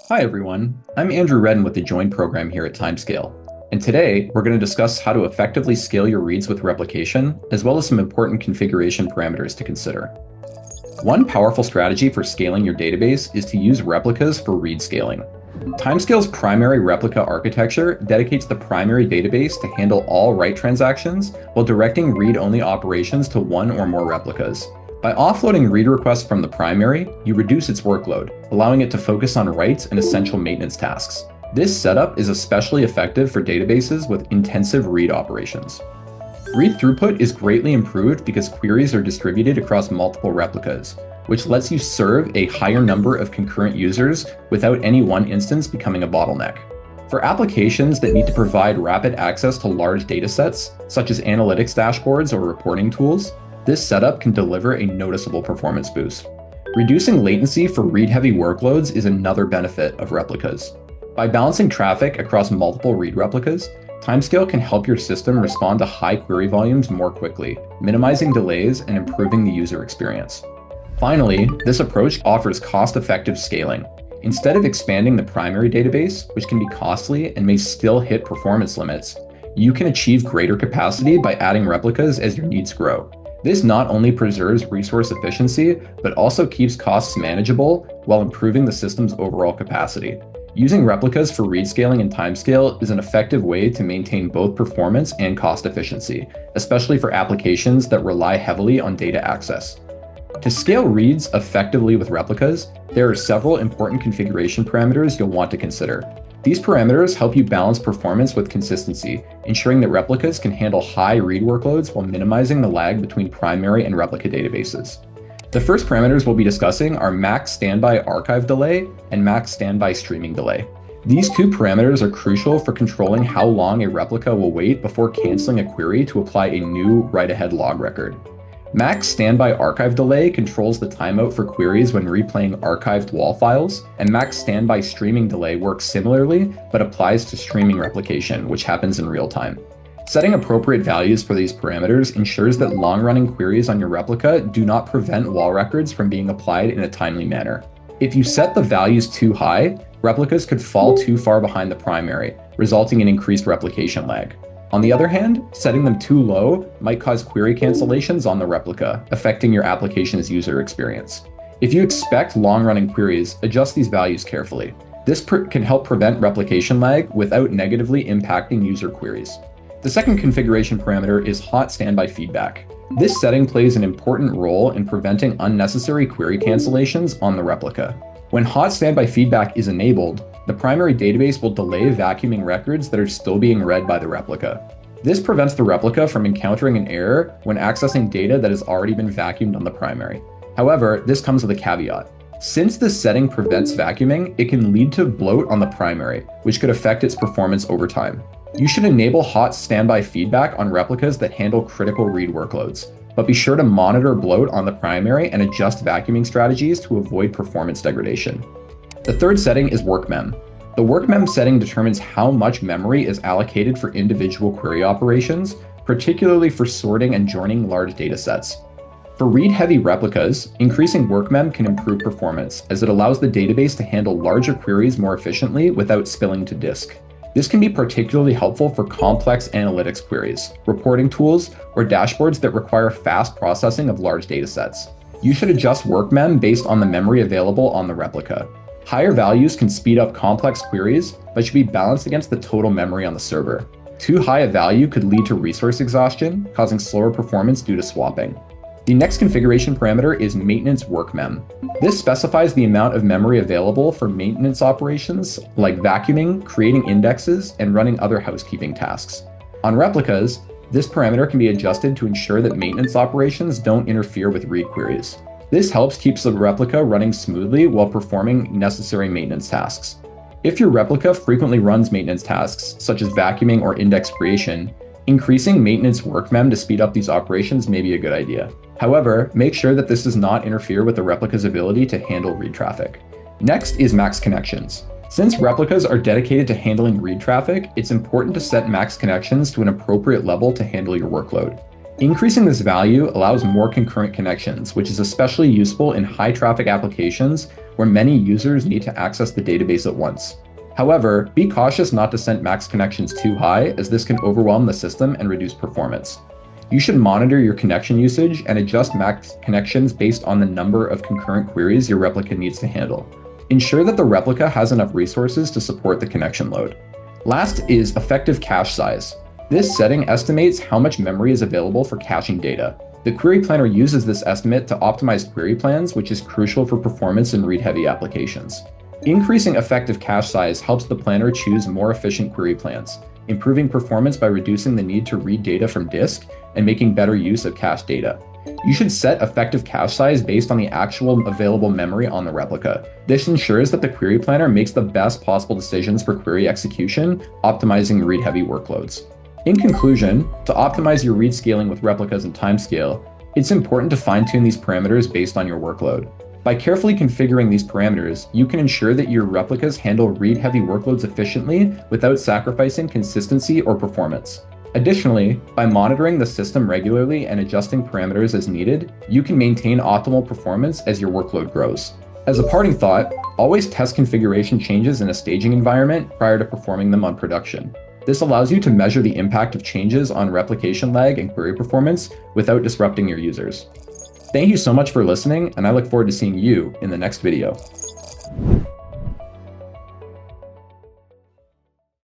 Hi everyone, I'm Andrew Redden with the Join program here at Timescale, and today we're going to discuss how to effectively scale your reads with replication, as well as some important configuration parameters to consider. One powerful strategy for scaling your database is to use replicas for read scaling. Timescale's primary replica architecture dedicates the primary database to handle all write transactions while directing read-only operations to one or more replicas. By offloading read requests from the primary, you reduce its workload, allowing it to focus on writes and essential maintenance tasks. This setup is especially effective for databases with intensive read operations. Read throughput is greatly improved because queries are distributed across multiple replicas, which lets you serve a higher number of concurrent users without any one instance becoming a bottleneck. For applications that need to provide rapid access to large datasets, such as analytics dashboards or reporting tools, this setup can deliver a noticeable performance boost. Reducing latency for read-heavy workloads is another benefit of replicas. By balancing traffic across multiple read replicas, Timescale can help your system respond to high query volumes more quickly, minimizing delays and improving the user experience. Finally, this approach offers cost-effective scaling. Instead of expanding the primary database, which can be costly and may still hit performance limits, you can achieve greater capacity by adding replicas as your needs grow. This not only preserves resource efficiency, but also keeps costs manageable while improving the system's overall capacity. Using replicas for read scaling in Timescale is an effective way to maintain both performance and cost efficiency, especially for applications that rely heavily on data access. To scale reads effectively with replicas, there are several important configuration parameters you'll want to consider. These parameters help you balance performance with consistency, ensuring that replicas can handle high read workloads while minimizing the lag between primary and replica databases. The first parameters we'll be discussing are max standby archive delay and max standby streaming delay. These two parameters are crucial for controlling how long a replica will wait before canceling a query to apply a new write-ahead log record. Max standby archive delay controls the timeout for queries when replaying archived WAL files, and max standby streaming delay works similarly but applies to streaming replication, which happens in real time. Setting appropriate values for these parameters ensures that long-running queries on your replica do not prevent WAL records from being applied in a timely manner. If you set the values too high, replicas could fall too far behind the primary, resulting in increased replication lag. On the other hand, setting them too low might cause query cancellations on the replica, affecting your application's user experience. If you expect long-running queries, adjust these values carefully. This can help prevent replication lag without negatively impacting user queries. The second configuration parameter is hot standby feedback. This setting plays an important role in preventing unnecessary query cancellations on the replica. When hot standby feedback is enabled, the primary database will delay vacuuming records that are still being read by the replica. This prevents the replica from encountering an error when accessing data that has already been vacuumed on the primary. However, this comes with a caveat. Since this setting prevents vacuuming, it can lead to bloat on the primary, which could affect its performance over time. You should enable hot standby feedback on replicas that handle critical read workloads, but be sure to monitor bloat on the primary and adjust vacuuming strategies to avoid performance degradation. The third setting is workmem. The workmem setting determines how much memory is allocated for individual query operations, particularly for sorting and joining large datasets. For read-heavy replicas, increasing workmem can improve performance, as it allows the database to handle larger queries more efficiently without spilling to disk. This can be particularly helpful for complex analytics queries, reporting tools, or dashboards that require fast processing of large datasets. You should adjust workmem based on the memory available on the replica. Higher values can speed up complex queries, but should be balanced against the total memory on the server. Too high a value could lead to resource exhaustion, causing slower performance due to swapping. The next configuration parameter is maintenance workmem. This specifies the amount of memory available for maintenance operations like vacuuming, creating indexes, and running other housekeeping tasks. On replicas, this parameter can be adjusted to ensure that maintenance operations don't interfere with read queries. This helps keep the replica running smoothly while performing necessary maintenance tasks. If your replica frequently runs maintenance tasks, such as vacuuming or index creation, increasing maintenance workmem to speed up these operations may be a good idea. However, make sure that this does not interfere with the replica's ability to handle read traffic. Next is max connections. Since replicas are dedicated to handling read traffic, it's important to set max connections to an appropriate level to handle your workload. Increasing this value allows more concurrent connections, which is especially useful in high traffic applications where many users need to access the database at once. However, be cautious not to set max connections too high, as this can overwhelm the system and reduce performance. You should monitor your connection usage and adjust max connections based on the number of concurrent queries your replica needs to handle. Ensure that the replica has enough resources to support the connection load. Last is effective cache size. This setting estimates how much memory is available for caching data. The query planner uses this estimate to optimize query plans, which is crucial for performance in read-heavy applications. Increasing effective cache size helps the planner choose more efficient query plans, improving performance by reducing the need to read data from disk and making better use of cached data. You should set effective cache size based on the actual available memory on the replica. This ensures that the query planner makes the best possible decisions for query execution, optimizing read-heavy workloads. In conclusion, to optimize your read scaling with replicas and Timescale, it's important to fine-tune these parameters based on your workload. By carefully configuring these parameters, you can ensure that your replicas handle read-heavy workloads efficiently without sacrificing consistency or performance. Additionally, by monitoring the system regularly and adjusting parameters as needed, you can maintain optimal performance as your workload grows. As a parting thought, always test configuration changes in a staging environment prior to performing them on production. This allows you to measure the impact of changes on replication lag and query performance without disrupting your users. Thank you so much for listening, and I look forward to seeing you in the next video.